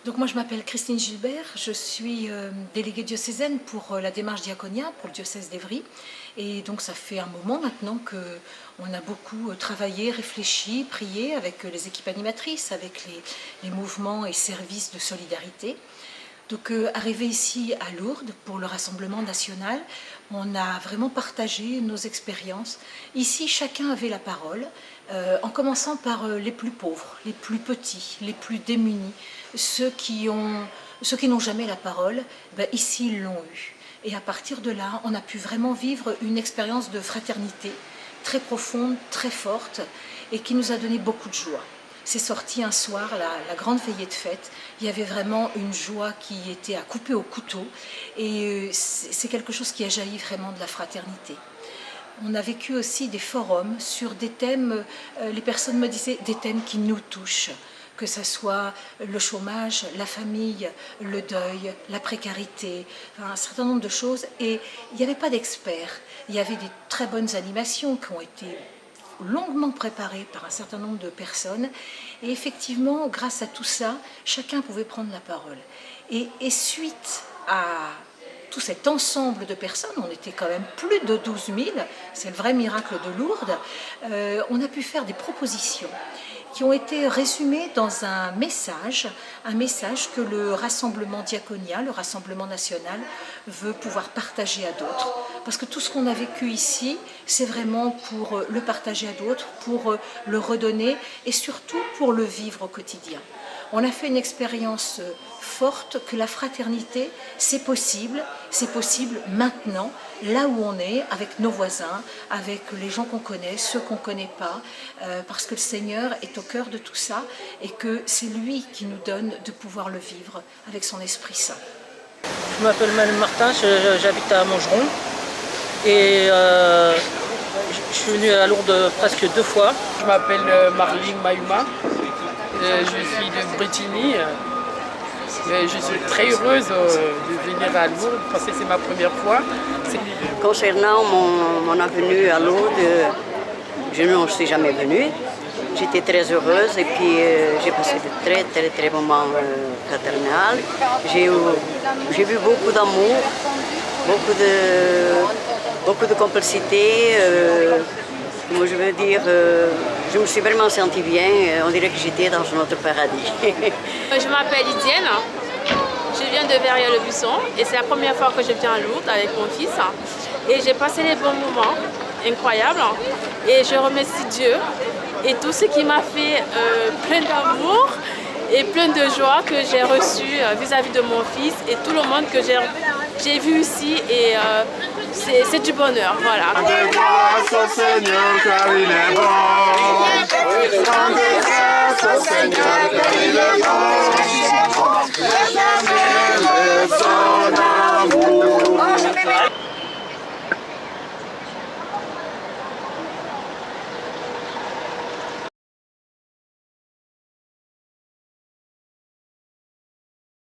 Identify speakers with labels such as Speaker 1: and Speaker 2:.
Speaker 1: Donc moi je m'appelle Christine Gilbert, je suis déléguée diocésaine pour la démarche diaconale pour le diocèse d'Évry. Et donc ça fait un moment maintenant qu'on a beaucoup travaillé, réfléchi, prié avec les équipes animatrices, avec les mouvements et services de solidarité. Donc arrivé ici à Lourdes pour le Rassemblement national, on a vraiment partagé nos expériences. Ici, chacun avait la parole, en commençant par les plus pauvres, les plus petits, les plus démunis, ceux qui n'ont jamais la parole, ici ils l'ont eu. Et à partir de là, on a pu vraiment vivre une expérience de fraternité très profonde, très forte, et qui nous a donné beaucoup de joie. C'est sorti un soir, la grande veillée de fête. Il y avait vraiment une joie qui était à couper au couteau. Et c'est quelque chose qui a jailli vraiment de la fraternité. On a vécu aussi des forums sur des thèmes, les personnes me disaient, des thèmes qui nous touchent. Que ce soit le chômage, la famille, le deuil, la précarité, un certain nombre de choses. Et il n'y avait pas d'experts. Il y avait des très bonnes animations qui ont été longuement préparé par un certain nombre de personnes et effectivement grâce à tout ça chacun pouvait prendre la parole et suite à tout cet ensemble de personnes, on était quand même plus de 12 000, c'est le vrai miracle de Lourdes, on a pu faire des propositions qui ont été résumées dans un message que le Rassemblement diaconal, le Rassemblement national veut pouvoir partager à d'autres. Parce que tout ce qu'on a vécu ici, c'est vraiment pour le partager à d'autres, pour le redonner et surtout pour le vivre au quotidien. On a fait une expérience forte que la fraternité, c'est possible maintenant, là où on est, avec nos voisins, avec les gens qu'on connaît, ceux qu'on ne connaît pas, parce que le Seigneur est au cœur de tout ça et que c'est lui qui nous donne de pouvoir le vivre avec son Esprit Saint.
Speaker 2: Je m'appelle Manuel Martin, j'habite à Montgeron et je suis venue à Lourdes presque 2 fois.
Speaker 3: Je m'appelle Marlene Mayuma, je suis de Bretigny. Je suis très heureuse de venir à Lourdes parce que c'est ma première fois.
Speaker 4: Concernant mon venue à Lourdes, je ne suis jamais venue. J'étais très heureuse et puis j'ai passé de très moments fraternels. J'ai vu beaucoup d'amour, beaucoup de complicité. Moi, je veux dire, je me suis vraiment sentie bien. On dirait que j'étais dans un autre paradis.
Speaker 5: Je m'appelle Idienne. Je viens de Verrières-le-Buisson et c'est la première fois que je viens à Lourdes avec mon fils. Et j'ai passé des bons moments incroyables. Et je remercie Dieu et tout ce qui m'a fait plein d'amour et plein de joie que j'ai reçu vis-à-vis de mon fils et tout le monde que j'ai vu ici. Et c'est du bonheur, voilà.
Speaker 6: Rendez grâce au Seigneur car il est bon. Rendez grâce au Seigneur car il est bon.